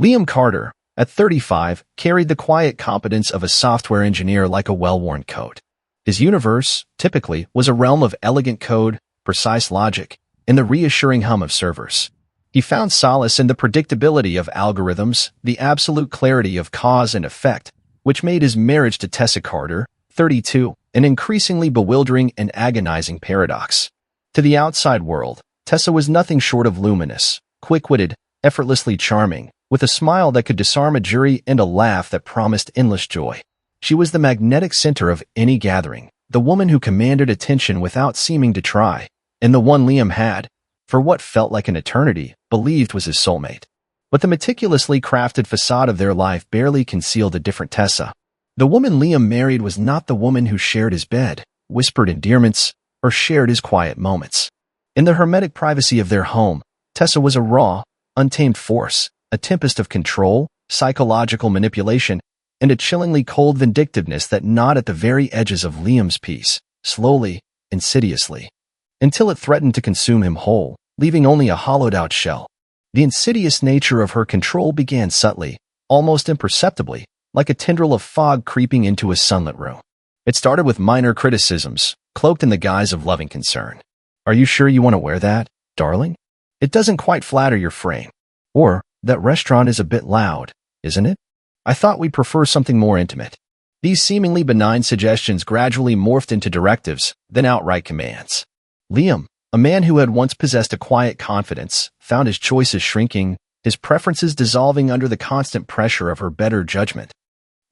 Liam Carter, at 35, carried the quiet competence of a software engineer like a well-worn coat. His universe, typically, was a realm of elegant code, precise logic, and the reassuring hum of servers. He found solace in the predictability of algorithms, the absolute clarity of cause and effect, which made his marriage to Tessa Carter, 32, an increasingly bewildering and agonizing paradox. To the outside world, Tessa was nothing short of luminous, quick-witted, effortlessly charming, with a smile that could disarm a jury and a laugh that promised endless joy. She was the magnetic center of any gathering, the woman who commanded attention without seeming to try, and the one Liam had, for what felt like an eternity, believed was his soulmate. But the meticulously crafted facade of their life barely concealed a different Tessa. The woman Liam married was not the woman who shared his bed, whispered endearments, or shared his quiet moments. In the hermetic privacy of their home, Tessa was a raw, untamed force, a tempest of control, psychological manipulation, and a chillingly cold vindictiveness that gnawed at the very edges of Liam's peace, slowly, insidiously, until it threatened to consume him whole, leaving only a hollowed-out shell. The insidious nature of her control began subtly, almost imperceptibly, like a tendril of fog creeping into a sunlit room. It started with minor criticisms, cloaked in the guise of loving concern. "Are you sure you want to wear that, darling? It doesn't quite flatter your frame." Or, "That restaurant is a bit loud, isn't it? I thought we'd prefer something more intimate." These seemingly benign suggestions gradually morphed into directives, then outright commands. Liam, a man who had once possessed a quiet confidence, found his choices shrinking, his preferences dissolving under the constant pressure of her better judgment.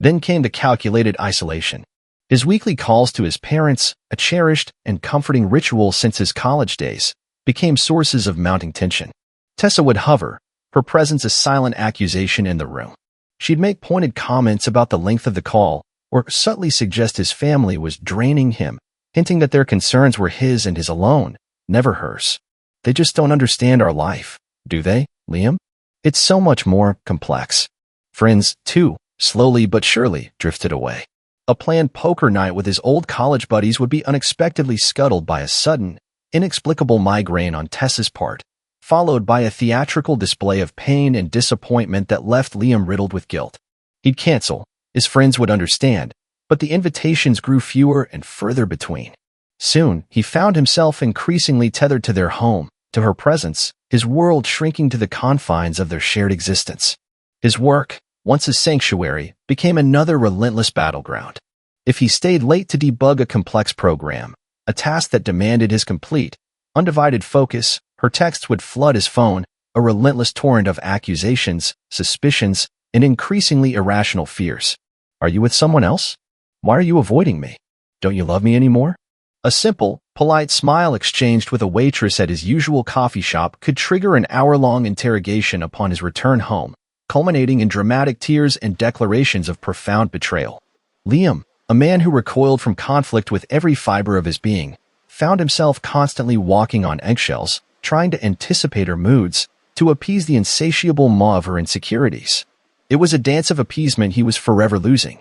Then came the calculated isolation. His weekly calls to his parents, a cherished and comforting ritual since his college days, became sources of mounting tension. Tessa would hover, her presence a silent accusation in the room. She'd make pointed comments about the length of the call, or subtly suggest his family was draining him, hinting that their concerns were his and his alone, never hers. "They just don't understand our life, do they, Liam? It's so much more complex." Friends, too, slowly but surely, drifted away. A planned poker night with his old college buddies would be unexpectedly scuttled by a sudden, inexplicable migraine on Tessa's part, followed by a theatrical display of pain and disappointment that left Liam riddled with guilt. He'd cancel, his friends would understand, but the invitations grew fewer and further between. Soon, he found himself increasingly tethered to their home, to her presence, his world shrinking to the confines of their shared existence. His work, once a sanctuary, became another relentless battleground. If he stayed late to debug a complex program, a task that demanded his complete, undivided focus, her texts would flood his phone, a relentless torrent of accusations, suspicions, and increasingly irrational fears. "Are you with someone else? Why are you avoiding me? Don't you love me anymore?" A simple, polite smile exchanged with a waitress at his usual coffee shop could trigger an hour-long interrogation upon his return home, culminating in dramatic tears and declarations of profound betrayal. Liam, a man who recoiled from conflict with every fiber of his being, found himself constantly walking on eggshells, trying to anticipate her moods, to appease the insatiable maw of her insecurities. It was a dance of appeasement he was forever losing.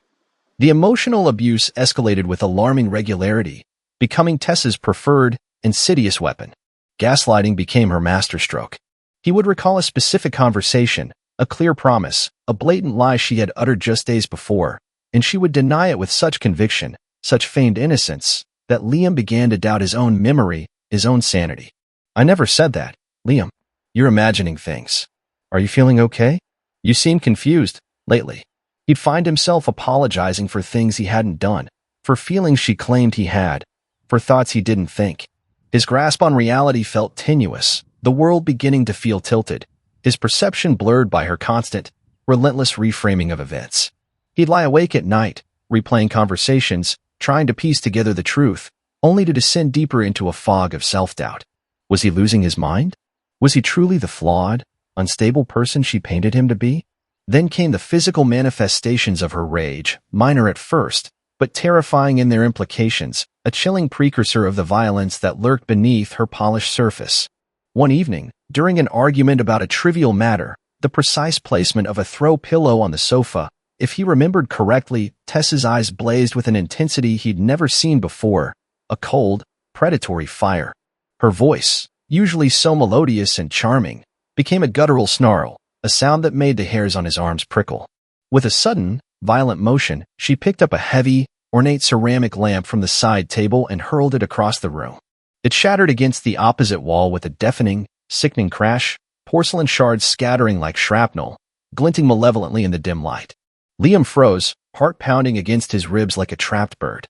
The emotional abuse escalated with alarming regularity, becoming Tessa's preferred, insidious weapon. Gaslighting became her masterstroke. He would recall a specific conversation, a clear promise, a blatant lie she had uttered just days before, and she would deny it with such conviction, such feigned innocence, that Liam began to doubt his own memory, his own sanity. "I never said that, Liam. You're imagining things. Are you feeling okay? You seem confused, lately." He'd find himself apologizing for things he hadn't done, for feelings she claimed he had, for thoughts he didn't think. His grasp on reality felt tenuous, the world beginning to feel tilted, his perception blurred by her constant, relentless reframing of events. He'd lie awake at night, replaying conversations, trying to piece together the truth, only to descend deeper into a fog of self-doubt. Was he losing his mind? Was he truly the flawed, unstable person she painted him to be? Then came the physical manifestations of her rage, minor at first, but terrifying in their implications, a chilling precursor of the violence that lurked beneath her polished surface. One evening, during an argument about a trivial matter, the precise placement of a throw pillow on the sofa, if he remembered correctly, Tessa's eyes blazed with an intensity he'd never seen before, a cold, predatory fire. Her voice, usually so melodious and charming, became a guttural snarl, a sound that made the hairs on his arms prickle. With a sudden, violent motion, she picked up a heavy, ornate ceramic lamp from the side table and hurled it across the room. It shattered against the opposite wall with a deafening, sickening crash, porcelain shards scattering like shrapnel, glinting malevolently in the dim light. Liam froze, heart pounding against his ribs like a trapped bird.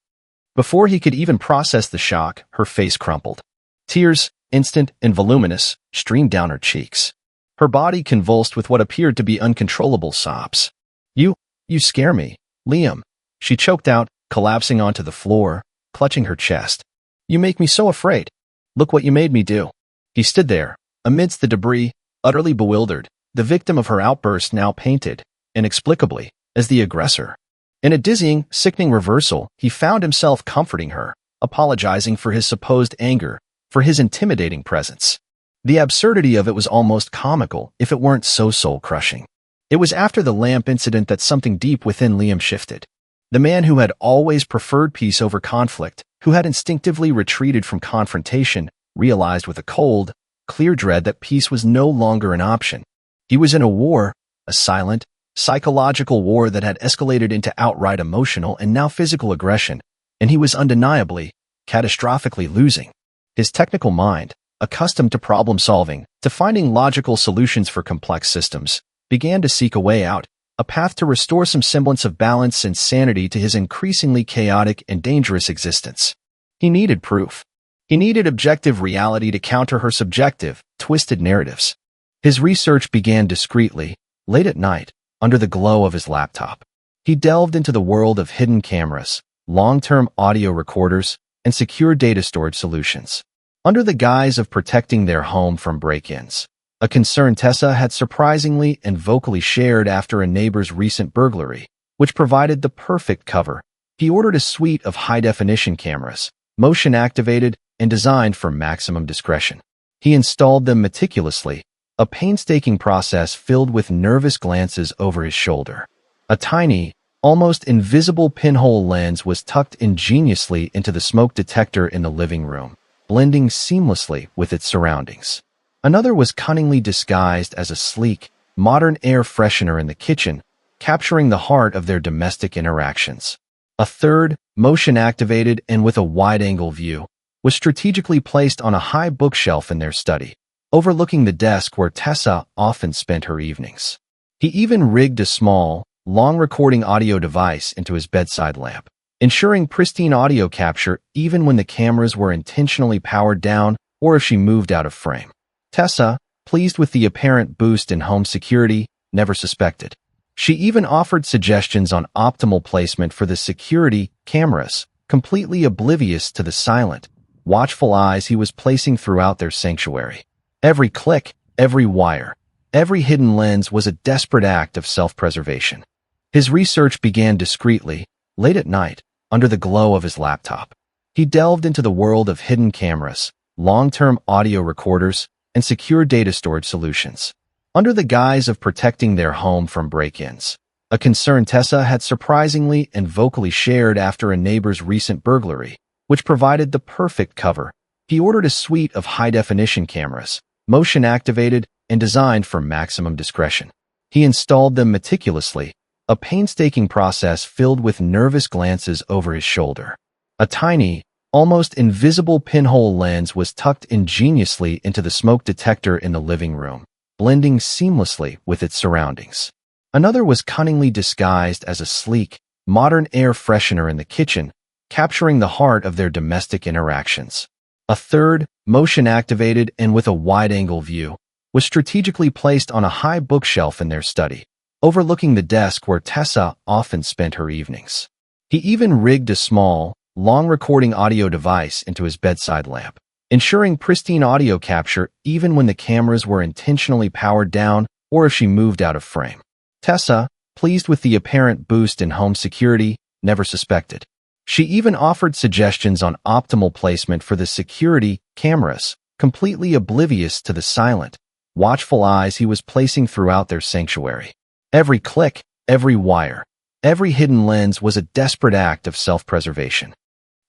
Before he could even process the shock, her face crumpled. Tears, instant and voluminous, streamed down her cheeks. Her body convulsed with what appeared to be uncontrollable sobs. You scare me, Liam," she choked out, collapsing onto the floor, clutching her chest. "You make me so afraid. Look what you made me do." He stood there, amidst the debris, utterly bewildered, the victim of her outburst now painted, inexplicably, as the aggressor. In a dizzying, sickening reversal, he found himself comforting her, apologizing for his supposed anger, for his intimidating presence. The absurdity of it was almost comical if it weren't so soul-crushing. It was after the lamp incident that something deep within Liam shifted. The man who had always preferred peace over conflict, who had instinctively retreated from confrontation, realized with a cold, clear dread that peace was no longer an option. He was in a war, a silent, psychological war that had escalated into outright emotional and now physical aggression, and he was undeniably, catastrophically losing. His technical mind, accustomed to problem-solving, to finding logical solutions for complex systems, began to seek a way out, a path to restore some semblance of balance and sanity to his increasingly chaotic and dangerous existence. He needed proof. He needed objective reality to counter her subjective, twisted narratives. His research began discreetly, late at night, under the glow of his laptop. He delved into the world of hidden cameras, long-term audio recorders, and secure data storage solutions. Under the guise of protecting their home from break-ins, a concern Tessa had surprisingly and vocally shared after a neighbor's recent burglary, which provided the perfect cover. He ordered a suite of high-definition cameras, motion-activated and designed for maximum discretion. He installed them meticulously, a painstaking process filled with nervous glances over his shoulder. A tiny, almost invisible pinhole lens was tucked ingeniously into the smoke detector in the living room, blending seamlessly with its surroundings. Another was cunningly disguised as a sleek, modern air freshener in the kitchen, capturing the heart of their domestic interactions. A third, motion-activated and with a wide-angle view, was strategically placed on a high bookshelf in their study, overlooking the desk where Tessa often spent her evenings. He even rigged a small, long-recording audio device into his bedside lamp, ensuring pristine audio capture even when the cameras were intentionally powered down or if she moved out of frame. Tessa, pleased with the apparent boost in home security, never suspected. She even offered suggestions on optimal placement for the security cameras, completely oblivious to the silent, watchful eyes he was placing throughout their sanctuary. Every click, every wire, every hidden lens was a desperate act of self-preservation. His research began discreetly, late at night, under the glow of his laptop. He delved into the world of hidden cameras, long-term audio recorders, and secure data storage solutions. Under the guise of protecting their home from break-ins, a concern Tessa had surprisingly and vocally shared after a neighbor's recent burglary, which provided the perfect cover. He ordered a suite of high-definition cameras, motion-activated and designed for maximum discretion. He installed them meticulously, a painstaking process filled with nervous glances over his shoulder. A tiny, almost invisible pinhole lens was tucked ingeniously into the smoke detector in the living room, blending seamlessly with its surroundings. Another was cunningly disguised as a sleek, modern air freshener in the kitchen, capturing the heart of their domestic interactions. A third, motion-activated and with a wide-angle view, was strategically placed on a high bookshelf in their study, overlooking the desk where Tessa often spent her evenings. He even rigged a small, long-recording audio device into his bedside lamp, ensuring pristine audio capture even when the cameras were intentionally powered down or if she moved out of frame. Tessa, pleased with the apparent boost in home security, never suspected. She even offered suggestions on optimal placement for the security cameras, completely oblivious to the silent, watchful eyes he was placing throughout their sanctuary. Every click, every wire, every hidden lens was a desperate act of self-preservation.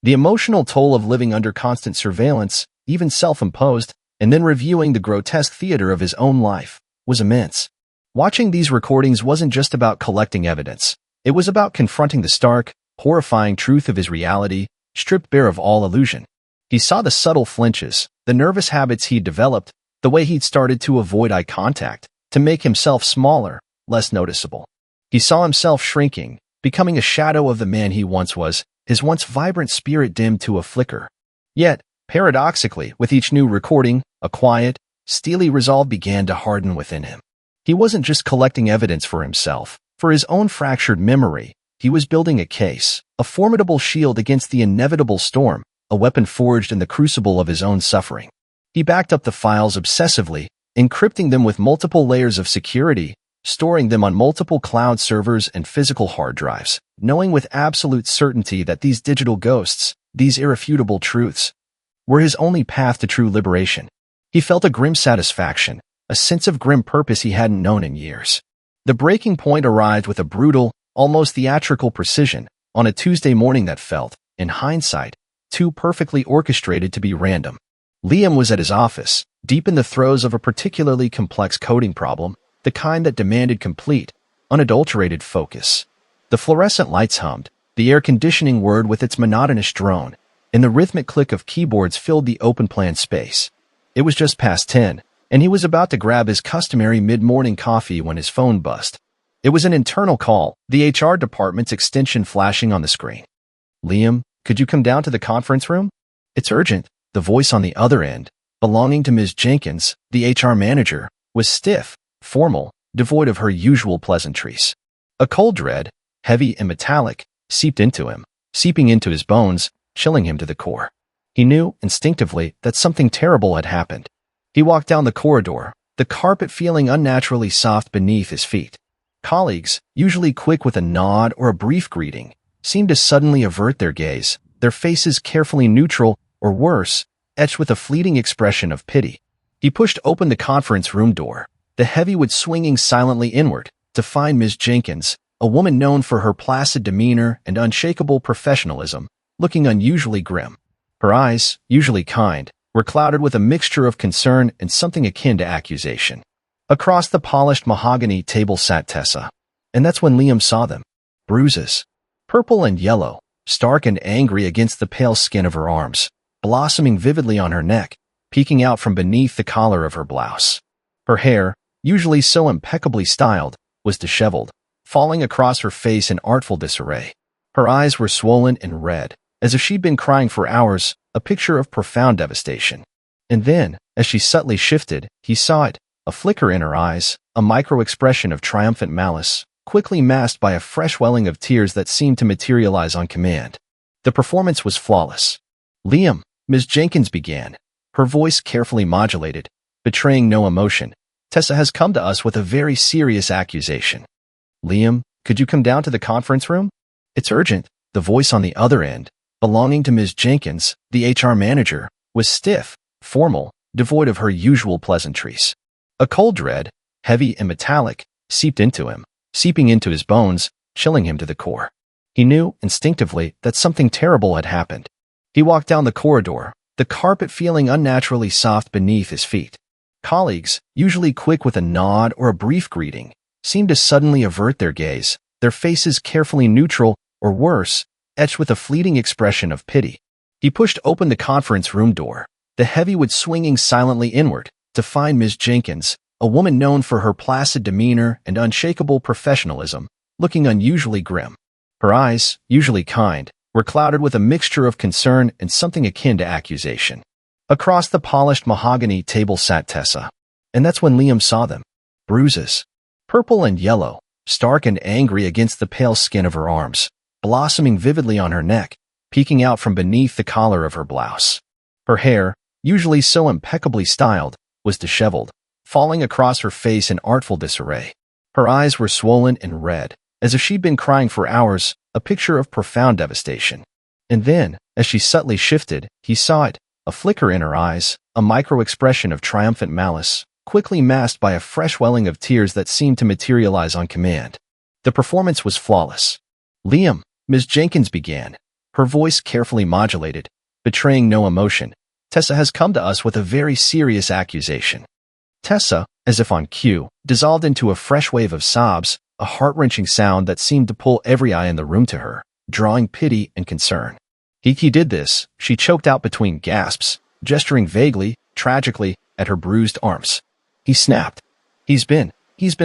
The emotional toll of living under constant surveillance, even self-imposed, and then reviewing the grotesque theater of his own life, was immense. Watching these recordings wasn't just about collecting evidence. It was about confronting the stark, horrifying truth of his reality, stripped bare of all illusion. He saw the subtle flinches, the nervous habits he'd developed, the way he'd started to avoid eye contact, to make himself smaller, less noticeable. He saw himself shrinking, becoming a shadow of the man he once was, his once vibrant spirit dimmed to a flicker. Yet, paradoxically, with each new recording, a quiet, steely resolve began to harden within him. He wasn't just collecting evidence for himself, for his own fractured memory. He was building a case, a formidable shield against the inevitable storm, a weapon forged in the crucible of his own suffering. He backed up the files obsessively, encrypting them with multiple layers of security, storing them on multiple cloud servers and physical hard drives, knowing with absolute certainty that these digital ghosts, these irrefutable truths, were his only path to true liberation. He felt a grim satisfaction, a sense of grim purpose he hadn't known in years. The breaking point arrived with a brutal, almost theatrical precision, on a Tuesday morning that felt, in hindsight, too perfectly orchestrated to be random. Liam was at his office, deep in the throes of a particularly complex coding problem, the kind that demanded complete, unadulterated focus. The fluorescent lights hummed, the air conditioning whirred with its monotonous drone, and the rhythmic click of keyboards filled the open-plan space. It was just past 10, and he was about to grab his customary mid-morning coffee when his phone buzzed. It was an internal call, the HR department's extension flashing on the screen. "Liam, could you come down to the conference room? It's urgent." The voice on the other end, belonging to Ms. Jenkins, the HR manager, was stiff, formal, devoid of her usual pleasantries. A cold dread, heavy and metallic, seeping into his bones, chilling him to the core. He knew, instinctively, that something terrible had happened. He walked down the corridor, the carpet feeling unnaturally soft beneath his feet. Colleagues, usually quick with a nod or a brief greeting, seemed to suddenly avert their gaze, their faces carefully neutral, or worse, etched with a fleeting expression of pity. He pushed open the conference room door, the heavy wood swinging silently inward, to find Ms. Jenkins, a woman known for her placid demeanor and unshakable professionalism, looking unusually grim. Her eyes, usually kind, were clouded with a mixture of concern and something akin to accusation. Across the polished mahogany table sat Tessa, and that's when Liam saw them. Bruises, purple and yellow, stark and angry against the pale skin of her arms, blossoming vividly on her neck, peeking out from beneath the collar of her blouse. Her hair, usually so impeccably styled, was disheveled, falling across her face in artful disarray. Her eyes were swollen and red, as if she'd been crying for hours, a picture of profound devastation. And then, as she subtly shifted, he saw it, a flicker in her eyes, a micro-expression of triumphant malice, quickly masked by a fresh welling of tears that seemed to materialize on command. The performance was flawless. "Liam," Ms. Jenkins began, her voice carefully modulated, betraying no emotion, "Tessa has come to us with a very serious accusation." "Liam, could you come down to the conference room? It's urgent." The voice on the other end, belonging to Ms. Jenkins, the HR manager, was stiff, formal, devoid of her usual pleasantries. A cold dread, heavy and metallic, seeping into his bones, chilling him to the core. He knew, instinctively, that something terrible had happened. He walked down the corridor, the carpet feeling unnaturally soft beneath his feet. Colleagues, usually quick with a nod or a brief greeting, seemed to suddenly avert their gaze, their faces carefully neutral, or worse, etched with a fleeting expression of pity. He pushed open the conference room door, the heavy-wood swinging silently inward, to find Ms. Jenkins, a woman known for her placid demeanor and unshakable professionalism, looking unusually grim. Her eyes, usually kind, were clouded with a mixture of concern and something akin to accusation. Across the polished mahogany table sat Tessa, and that's when Liam saw them. Bruises, purple and yellow, stark and angry against the pale skin of her arms, blossoming vividly on her neck, peeking out from beneath the collar of her blouse. Her hair, usually so impeccably styled, was disheveled, falling across her face in artful disarray. Her eyes were swollen and red, as if she'd been crying for hours, a picture of profound devastation. And then, as she subtly shifted, he saw it, a flicker in her eyes, a micro-expression of triumphant malice, quickly masked by a fresh welling of tears that seemed to materialize on command. The performance was flawless. "Liam," Ms. Jenkins began, her voice carefully modulated, betraying no emotion, "Tessa has come to us with a very serious accusation." Tessa, as if on cue, dissolved into a fresh wave of sobs, a heart-wrenching sound that seemed to pull every eye in the room to her, drawing pity and concern. He did this, she choked out between gasps, gesturing vaguely, tragically, at her bruised arms. He snapped. He's been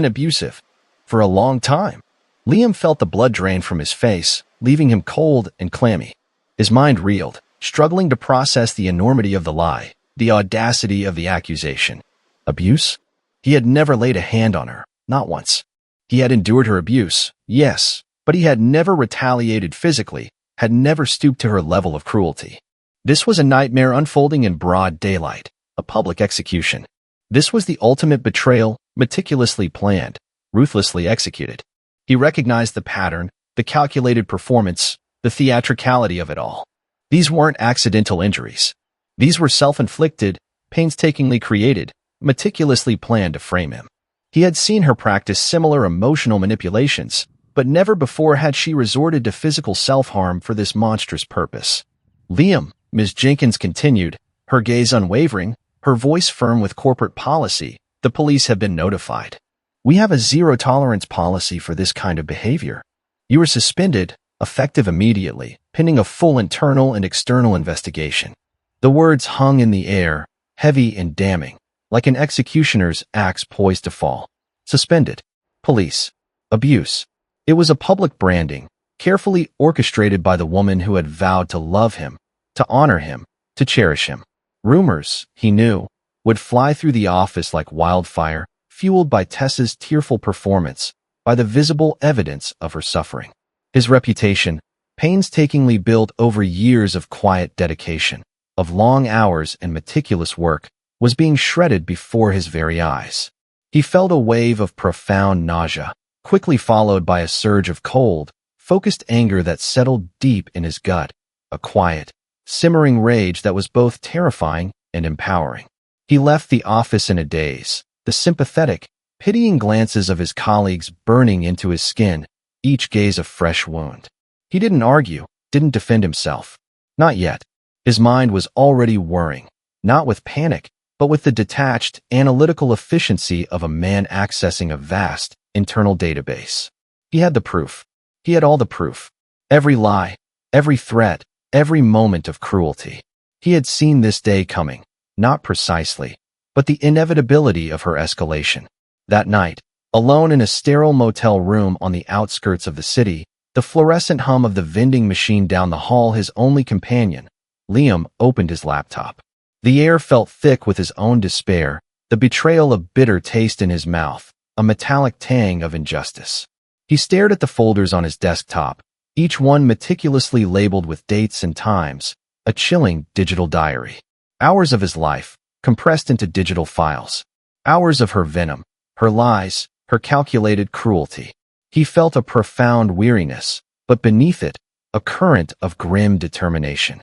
abusive. For a long time. Liam felt the blood drain from his face, leaving him cold and clammy. His mind reeled, struggling to process the enormity of the lie, the audacity of the accusation. Abuse? He had never laid a hand on her, not once. He had endured her abuse, yes, but he had never retaliated physically, had never stooped to her level of cruelty. This was a nightmare unfolding in broad daylight, a public execution. This was the ultimate betrayal, meticulously planned, ruthlessly executed. He recognized the pattern, the calculated performance, the theatricality of it all. These weren't accidental injuries. These were self-inflicted, painstakingly created, meticulously planned to frame him. He had seen her practice similar emotional manipulations, but never before had she resorted to physical self-harm for this monstrous purpose. Liam, Ms. Jenkins continued, her gaze unwavering, her voice firm with corporate policy, the police have been notified. We have a zero-tolerance policy for this kind of behavior. You were suspended, effective immediately, pending a full internal and external investigation. The words hung in the air, heavy and damning, like an executioner's axe poised to fall. Suspended. Police. Abuse. It was a public branding, carefully orchestrated by the woman who had vowed to love him, to honor him, to cherish him. Rumors, he knew, would fly through the office like wildfire, fueled by Tessa's tearful performance, by the visible evidence of her suffering. His reputation, painstakingly built over years of quiet dedication, of long hours and meticulous work, was being shredded before his very eyes. He felt a wave of profound nausea, quickly followed by a surge of cold, focused anger that settled deep in his gut, a quiet, simmering rage that was both terrifying and empowering. He left the office in a daze, the sympathetic, pitying glances of his colleagues burning into his skin, each gaze a fresh wound. He didn't argue, didn't defend himself. Not yet. His mind was already whirring, not with panic, but with the detached, analytical efficiency of a man accessing a vast, internal database. He had the proof. He had all the proof. Every lie, every threat, every moment of cruelty. He had seen this day coming, not precisely, but the inevitability of her escalation. That night, alone in a sterile motel room on the outskirts of the city, the fluorescent hum of the vending machine down the hall his only companion, Liam opened his laptop. The air felt thick with his own despair, the betrayal of bitter taste in his mouth, a metallic tang of injustice. He stared at the folders on his desktop, each one meticulously labeled with dates and times, a chilling digital diary. Hours of his life, compressed into digital files. Hours of her venom, her lies, her calculated cruelty. He felt a profound weariness, but beneath it, a current of grim determination.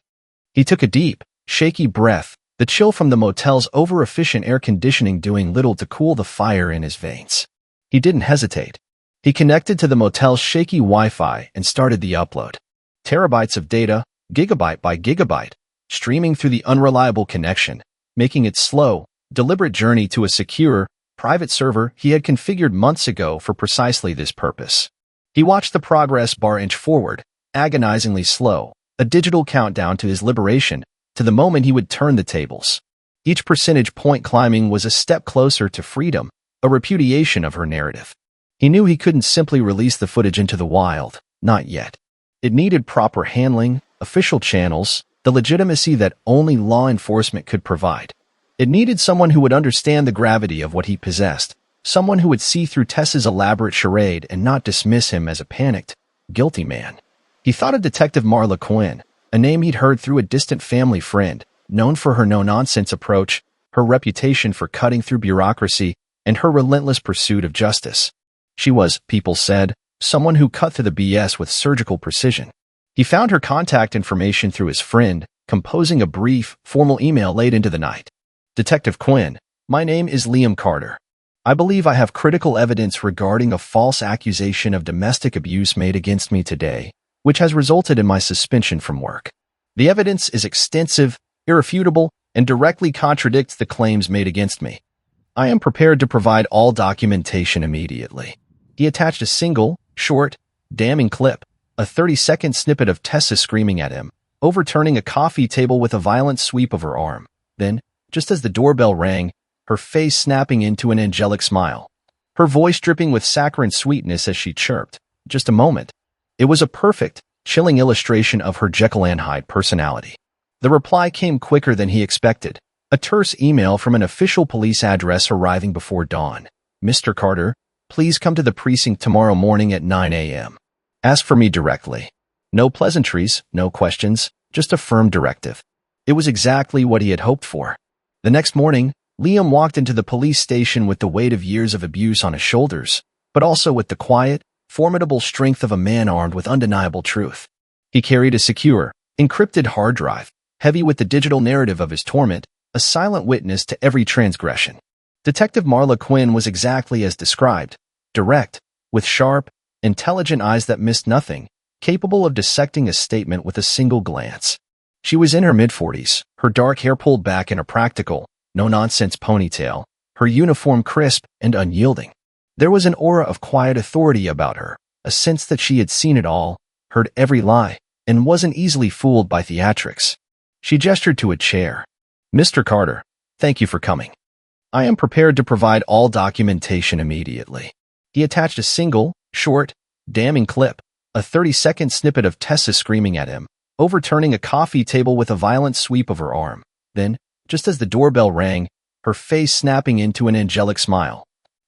He took a deep, shaky breath, the chill from the motel's over-efficient air conditioning doing little to cool the fire in his veins. He didn't hesitate. He connected to the motel's shaky Wi-Fi and started the upload. Terabytes of data, gigabyte by gigabyte, streaming through the unreliable connection, making its slow, deliberate journey to a secure, private server he had configured months ago for precisely this purpose. He watched the progress bar inch forward, agonizingly slow, a digital countdown to his liberation, to the moment he would turn the tables. Each percentage point climbing was a step closer to freedom, a repudiation of her narrative. He knew he couldn't simply release the footage into the wild, not yet. It needed proper handling, official channels, the legitimacy that only law enforcement could provide. It needed someone who would understand the gravity of what he possessed, someone who would see through Tessa's elaborate charade and not dismiss him as a panicked, guilty man. He thought of Detective Marla Quinn, a name he'd heard through a distant family friend, known for her no-nonsense approach, her reputation for cutting through bureaucracy, and her relentless pursuit of justice. She was, people said, someone who cut through the BS with surgical precision. He found her contact information through his friend, composing a brief, formal email late into the night. Detective Quinn, my name is Liam Carter. I believe I have critical evidence regarding a false accusation of domestic abuse made against me today, which has resulted in my suspension from work. The evidence is extensive, irrefutable, and directly contradicts the claims made against me. I am prepared to provide all documentation immediately. He attached a single, short, damning clip, a 30-second snippet of Tessa screaming at him, overturning a coffee table with a violent sweep of her arm. Then, just as the doorbell rang, her face snapping into an angelic smile, her voice dripping with saccharine sweetness as she chirped, "Just a moment." It was a perfect, chilling illustration of her Jekyll and Hyde personality. The reply came quicker than he expected, a terse email from an official police address arriving before dawn. "Mr. Carter, please come to the precinct tomorrow morning at 9 a.m. Ask for me directly. No pleasantries, no questions, just a firm directive." It was exactly what he had hoped for. The next morning, Liam walked into the police station with the weight of years of abuse on his shoulders, but also with the quiet, formidable strength of a man armed with undeniable truth. He carried a secure, encrypted hard drive, heavy with the digital narrative of his torment, a silent witness to every transgression. Detective Marla Quinn was exactly as described, direct, with sharp, intelligent eyes that missed nothing, capable of dissecting a statement with a single glance. She was in her mid-40s, her dark hair pulled back in a practical, no-nonsense ponytail, her uniform crisp and unyielding. There was an aura of quiet authority about her, a sense that she had seen it all, heard every lie, and wasn't easily fooled by theatrics. She gestured to a chair. "Mr. Carter, thank you for coming. I am prepared to provide all documentation immediately." He attached a single, short, damning clip, a 30-second snippet of Tessa screaming at him, overturning a coffee table with a violent sweep of her arm. Then, just as the doorbell rang, her face snapping into an angelic smile,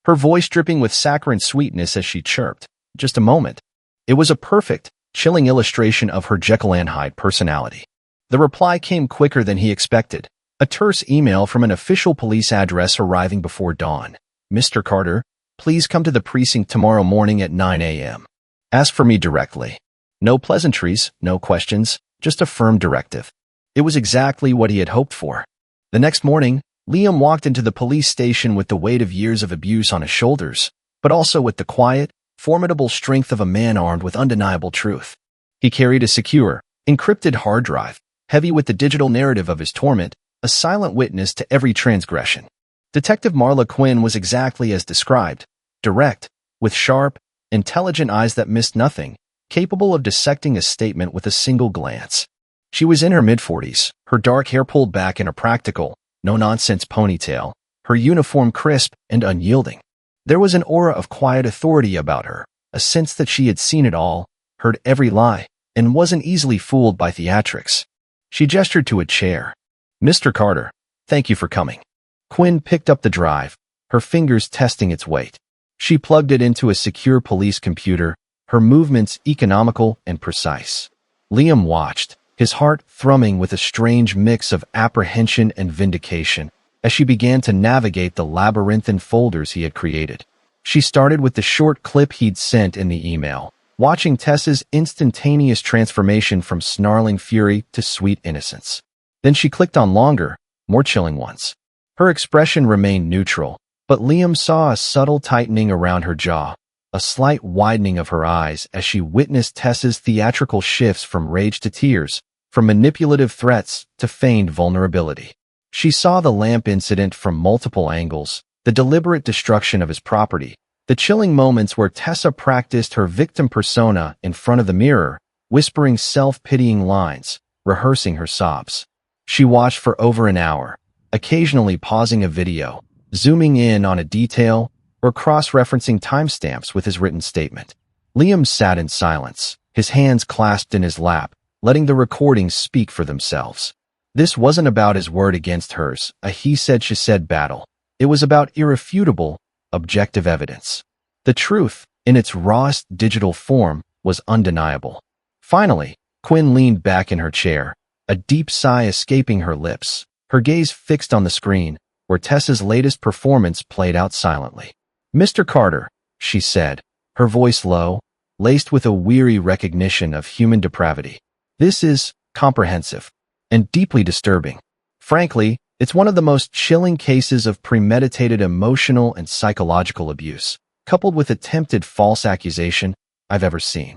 her voice dripping with saccharine sweetness as she chirped, "Just a moment." It was a perfect, chilling illustration of her Jekyll and Hyde personality. The reply came quicker than he expected, a terse email from an official police address arriving before dawn. "Mr. Carter, please come to the precinct tomorrow morning at 9 a.m. Ask for me directly. No pleasantries, no questions, just a firm directive." It was exactly what he had hoped for. The next morning, Liam walked into the police station with the weight of years of abuse on his shoulders, but also with the quiet, formidable strength of a man armed with undeniable truth. He carried a secure, encrypted hard drive, heavy with the digital narrative of his torment, a silent witness to every transgression. Detective Marla Quinn was exactly as described, direct, with sharp, intelligent eyes that missed nothing, capable of dissecting a statement with a single glance. She was in her mid-40s, her dark hair pulled back in a practical, no-nonsense ponytail, her uniform crisp and unyielding. There was an aura of quiet authority about her, a sense that she had seen it all, heard every lie, and wasn't easily fooled by theatrics. She gestured to a chair. "Mr. Carter, thank you for coming." Quinn picked up the drive, her fingers testing its weight. She plugged it into a secure police computer, her movements economical and precise. Liam watched, his heart thrumming with a strange mix of apprehension and vindication, as she began to navigate the labyrinthine folders he had created. She started with the short clip he'd sent in the email, watching Tessa's instantaneous transformation from snarling fury to sweet innocence. Then she clicked on longer, more chilling ones. Her expression remained neutral, but Liam saw a subtle tightening around her jaw, a slight widening of her eyes as she witnessed Tessa's theatrical shifts from rage to tears, from manipulative threats to feigned vulnerability. She saw the lamp incident from multiple angles, the deliberate destruction of his property, the chilling moments where Tessa practiced her victim persona in front of the mirror, whispering self-pitying lines, rehearsing her sobs. She watched for over an hour, occasionally pausing a video, zooming in on a detail, or cross-referencing timestamps with his written statement. Liam sat in silence, his hands clasped in his lap, letting the recordings speak for themselves. This wasn't about his word against hers, a he-said-she-said battle. It was about irrefutable, objective evidence. The truth, in its rawest digital form, was undeniable. Finally, Quinn leaned back in her chair, a deep sigh escaping her lips, her gaze fixed on the screen, where Tessa's latest performance played out silently. "Mr. Carter," she said, her voice low, laced with a weary recognition of human depravity. "This is comprehensive and deeply disturbing. Frankly, it's one of the most chilling cases of premeditated emotional and psychological abuse, coupled with attempted false accusation, I've ever seen."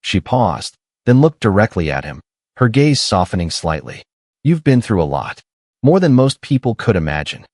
She paused, then looked directly at him, her gaze softening slightly. "You've been through a lot. More than most people could imagine."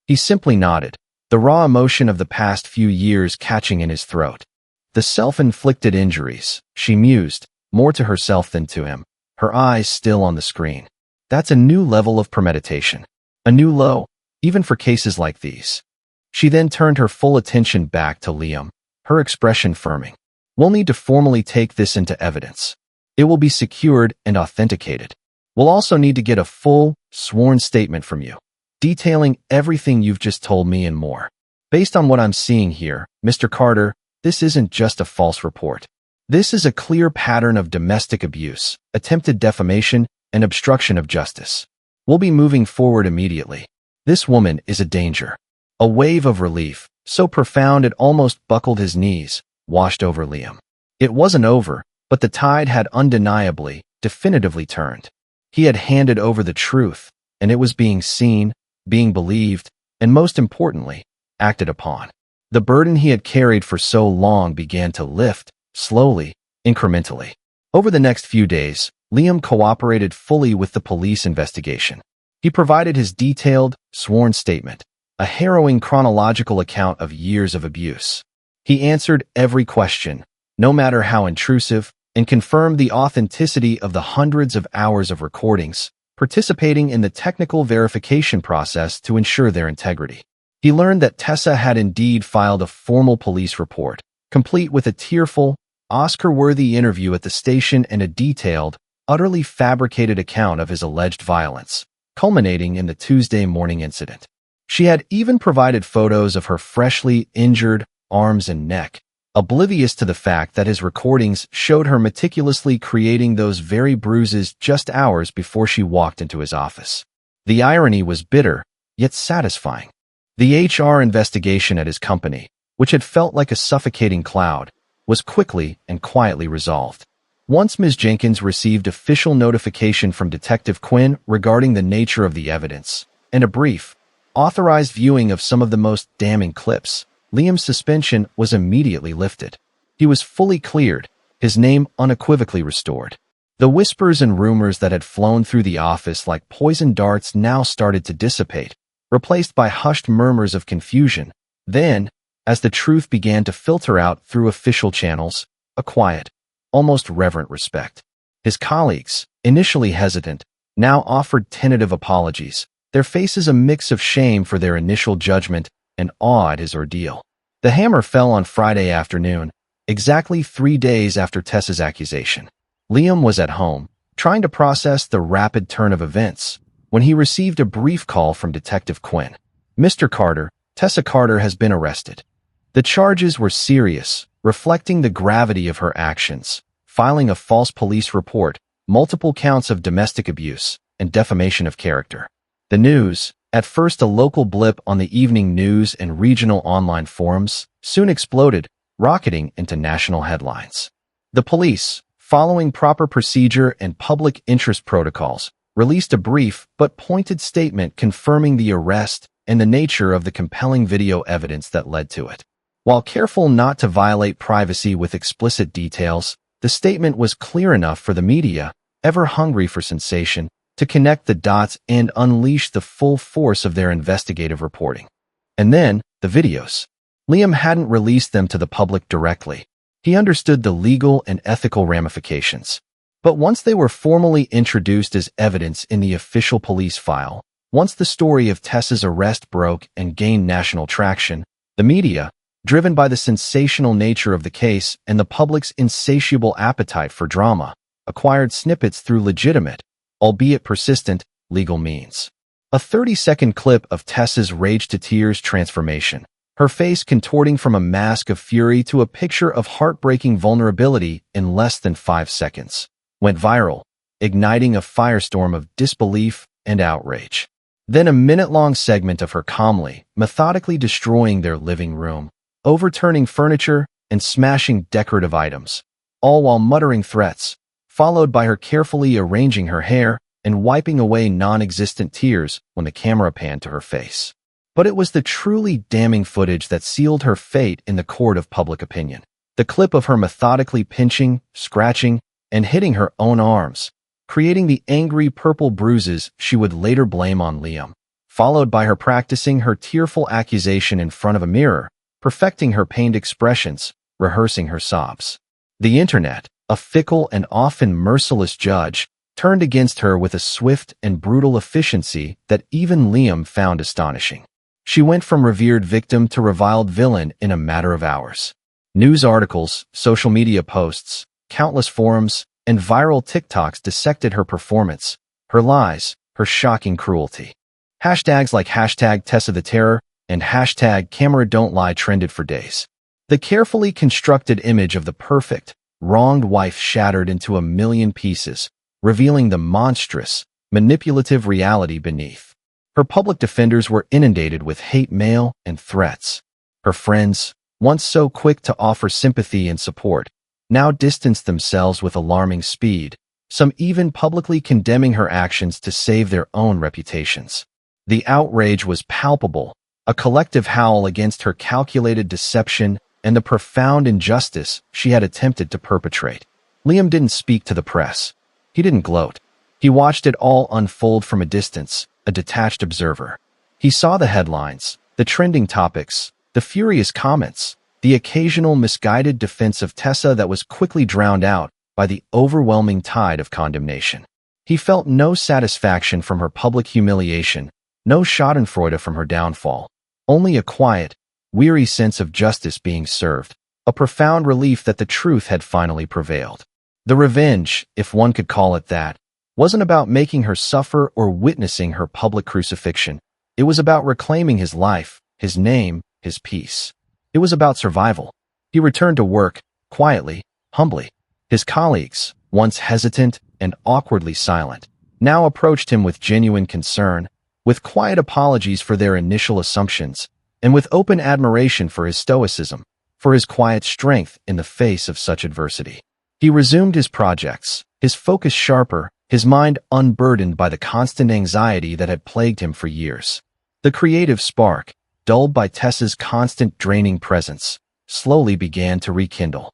He simply nodded, the raw emotion of the past few years catching in his throat. The self-inflicted injuries, she mused, more to herself than to him, her eyes still on the screen. That's a new level of premeditation. A new low, even for cases like these. She then turned her full attention back to Liam, her expression firming. We'll need to formally take this into evidence. It will be secured and authenticated. We'll also need to get a full, sworn statement from you, detailing everything you've just told me and more. Based on what I'm seeing here, Mr. Carter, this isn't just a false report. This is a clear pattern of domestic abuse, attempted defamation, and obstruction of justice. We'll be moving forward immediately. This woman is a danger. A wave of relief, so profound it almost buckled his knees, washed over Liam. It wasn't over, but the tide had undeniably, definitively turned. He had handed over the truth, and it was being seen, being believed, and most importantly, acted upon. The burden he had carried for so long began to lift, slowly, incrementally. Over the next few days, Liam cooperated fully with the police investigation. He provided his detailed, sworn statement, a harrowing chronological account of years of abuse. He answered every question, no matter how intrusive, and confirmed the authenticity of the hundreds of hours of recordings, participating in the technical verification process to ensure their integrity. He learned that Tessa had indeed filed a formal police report, complete with a tearful, Oscar-worthy interview at the station and a detailed, utterly fabricated account of his alleged violence, culminating in the Tuesday morning incident. She had even provided photos of her freshly injured arms and neck, oblivious to the fact that his recordings showed her meticulously creating those very bruises just hours before she walked into his office. The irony was bitter, yet satisfying. The HR investigation at his company, which had felt like a suffocating cloud, was quickly and quietly resolved. Once Ms. Jenkins received official notification from Detective Quinn regarding the nature of the evidence, and a brief, authorized viewing of some of the most damning clips, Liam's suspension was immediately lifted. He was fully cleared, his name unequivocally restored. The whispers and rumors that had flown through the office like poison darts now started to dissipate, replaced by hushed murmurs of confusion. Then, as the truth began to filter out through official channels, a quiet, almost reverent respect. His colleagues, initially hesitant, now offered tentative apologies, their faces a mix of shame for their initial judgment and awe at his ordeal. The hammer fell on Friday afternoon, exactly 3 days after Tessa's accusation. Liam was at home, trying to process the rapid turn of events, when he received a brief call from Detective Quinn. Mr. Carter, Tessa Carter has been arrested. The charges were serious, reflecting the gravity of her actions, filing a false police report, multiple counts of domestic abuse, and defamation of character. The news, at first a local blip on the evening news and regional online forums, soon exploded, rocketing into national headlines. The police, following proper procedure and public interest protocols, released a brief but pointed statement confirming the arrest and the nature of the compelling video evidence that led to it. While careful not to violate privacy with explicit details, the statement was clear enough for the media, ever hungry for sensation, to connect the dots and unleash the full force of their investigative reporting. And then, the videos. Liam hadn't released them to the public directly. He understood the legal and ethical ramifications. But once they were formally introduced as evidence in the official police file, once the story of Tessa's arrest broke and gained national traction, the media, driven by the sensational nature of the case and the public's insatiable appetite for drama, acquired snippets through legitimate, albeit persistent, legal means. A 30-second clip of Tessa's rage-to-tears transformation, her face contorting from a mask of fury to a picture of heartbreaking vulnerability in less than 5 seconds, went viral, igniting a firestorm of disbelief and outrage. Then a minute-long segment of her calmly, methodically destroying their living room, overturning furniture and smashing decorative items, all while muttering threats, followed by her carefully arranging her hair and wiping away non-existent tears when the camera panned to her face. But it was the truly damning footage that sealed her fate in the court of public opinion. The clip of her methodically pinching, scratching, and hitting her own arms, creating the angry purple bruises she would later blame on Liam, followed by her practicing her tearful accusation in front of a mirror, perfecting her pained expressions, rehearsing her sobs. The internet, a fickle and often merciless judge, turned against her with a swift and brutal efficiency that even Liam found astonishing. She went from revered victim to reviled villain in a matter of hours. News articles, social media posts, countless forums, and viral TikToks dissected her performance, her lies, her shocking cruelty. Hashtags like hashtag Tessa the Terror and hashtag Camera Don't Lie trended for days. The carefully constructed image of the perfect, wronged wife shattered into a million pieces, revealing the monstrous, manipulative reality beneath. Her public defenders were inundated with hate mail and threats. Her friends, once so quick to offer sympathy and support, now distanced themselves with alarming speed, some even publicly condemning her actions to save their own reputations. The outrage was palpable, a collective howl against her calculated deception and the profound injustice she had attempted to perpetrate. Liam didn't speak to the press. He didn't gloat. He watched it all unfold from a distance, a detached observer. He saw the headlines, the trending topics, the furious comments, the occasional misguided defense of Tessa that was quickly drowned out by the overwhelming tide of condemnation. He felt no satisfaction from her public humiliation, no schadenfreude from her downfall, only a quiet, weary sense of justice being served, a profound relief that the truth had finally prevailed. The revenge, if one could call it that, wasn't about making her suffer or witnessing her public crucifixion. It was about reclaiming his life, his name, his peace. It was about survival. He returned to work, quietly, humbly. His colleagues, once hesitant and awkwardly silent, now approached him with genuine concern, with quiet apologies for their initial assumptions, and with open admiration for his stoicism, for his quiet strength in the face of such adversity. He resumed his projects, his focus sharper, his mind unburdened by the constant anxiety that had plagued him for years. The creative spark, dulled by Tessa's constant draining presence, slowly began to rekindle.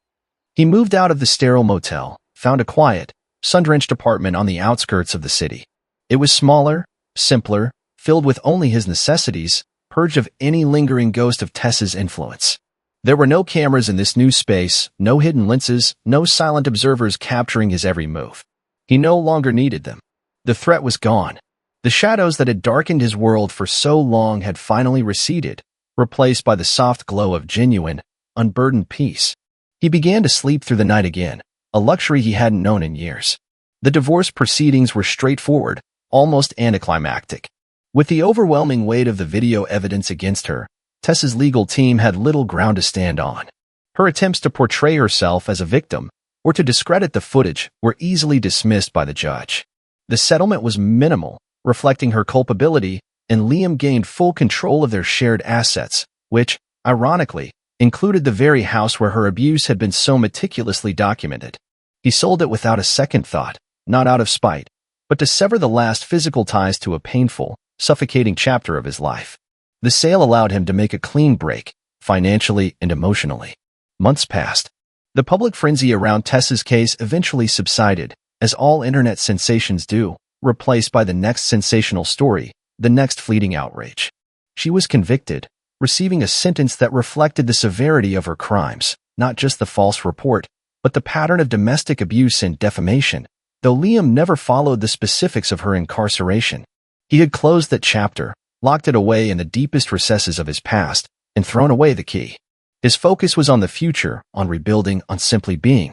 He moved out of the sterile motel, found a quiet, sun-drenched apartment on the outskirts of the city. It was smaller, simpler, filled with only his necessities, purged of any lingering ghost of Tessa's influence. There were no cameras in this new space, no hidden lenses, no silent observers capturing his every move. He no longer needed them. The threat was gone. The shadows that had darkened his world for so long had finally receded, replaced by the soft glow of genuine, unburdened peace. He began to sleep through the night again, a luxury he hadn't known in years. The divorce proceedings were straightforward, almost anticlimactic. With the overwhelming weight of the video evidence against her, Tessa's legal team had little ground to stand on. Her attempts to portray herself as a victim or to discredit the footage were easily dismissed by the judge. The settlement was minimal, reflecting her culpability, and Liam gained full control of their shared assets, which, ironically, included the very house where her abuse had been so meticulously documented. He sold it without a second thought, not out of spite, but to sever the last physical ties to a painful, suffocating chapter of his life. The sale allowed him to make a clean break, financially and emotionally. Months passed. The public frenzy around Tessa's case eventually subsided, as all internet sensations do, replaced by the next sensational story, the next fleeting outrage. She was convicted, receiving a sentence that reflected the severity of her crimes, not just the false report, but the pattern of domestic abuse and defamation, though Liam never followed the specifics of her incarceration. He had closed that chapter, locked it away in the deepest recesses of his past, and thrown away the key. His focus was on the future, on rebuilding, on simply being.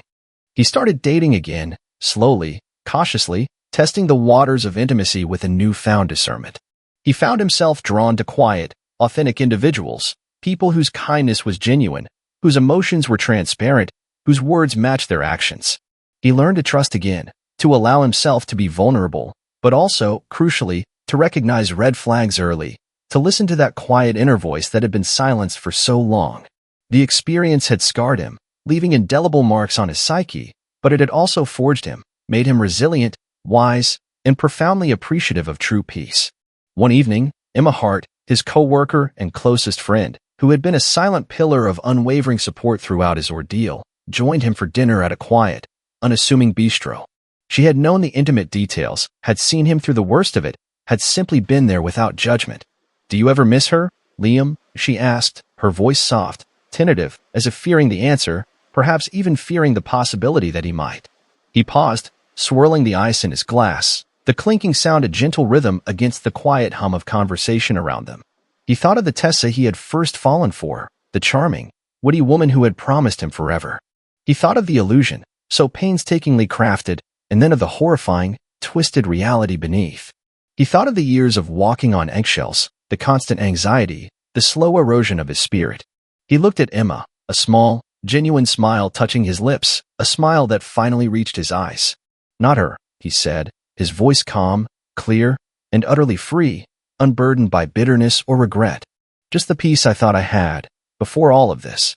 He started dating again, slowly, cautiously, testing the waters of intimacy with a newfound discernment. He found himself drawn to quiet, authentic individuals, people whose kindness was genuine, whose emotions were transparent, whose words matched their actions. He learned to trust again, to allow himself to be vulnerable, but also, crucially, to recognize red flags early, to listen to that quiet inner voice that had been silenced for so long. The experience had scarred him, leaving indelible marks on his psyche, but it had also forged him, made him resilient, wise, and profoundly appreciative of true peace. One evening, Emma Hart, his co-worker and closest friend, who had been a silent pillar of unwavering support throughout his ordeal, joined him for dinner at a quiet, unassuming bistro. She had known the intimate details, had seen him through the worst of it, had simply been there without judgment. "Do you ever miss her, Liam?" she asked, her voice soft, tentative, as if fearing the answer, perhaps even fearing the possibility that he might. He paused, swirling the ice in his glass, the clinking sound a gentle rhythm against the quiet hum of conversation around them. He thought of the Tessa he had first fallen for, the charming, witty woman who had promised him forever. He thought of the illusion, so painstakingly crafted, and then of the horrifying, twisted reality beneath. He thought of the years of walking on eggshells, the constant anxiety, the slow erosion of his spirit. He looked at Emma, a small, genuine smile touching his lips, a smile that finally reached his eyes. "Not her," he said, his voice calm, clear, and utterly free, unburdened by bitterness or regret. "Just the peace I thought I had, before all of this."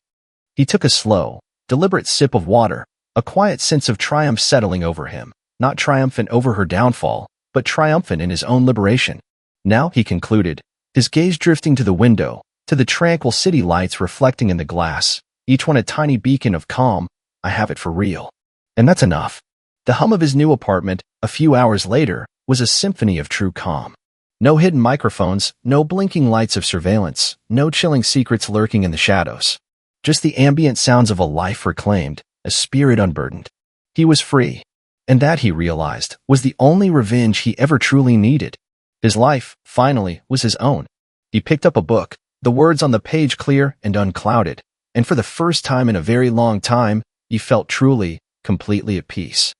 He took a slow, deliberate sip of water, a quiet sense of triumph settling over him, not triumphant over her downfall, but triumphant in his own liberation. "Now," he concluded, his gaze drifting to the window, to the tranquil city lights reflecting in the glass, each one a tiny beacon of calm, "I have it for real. And that's enough." The hum of his new apartment, a few hours later, was a symphony of true calm. No hidden microphones, no blinking lights of surveillance, no chilling secrets lurking in the shadows. Just the ambient sounds of a life reclaimed, a spirit unburdened. He was free. And that, he realized, was the only revenge he ever truly needed. His life, finally, was his own. He picked up a book, the words on the page clear and unclouded, and for the first time in a very long time, he felt truly, completely at peace.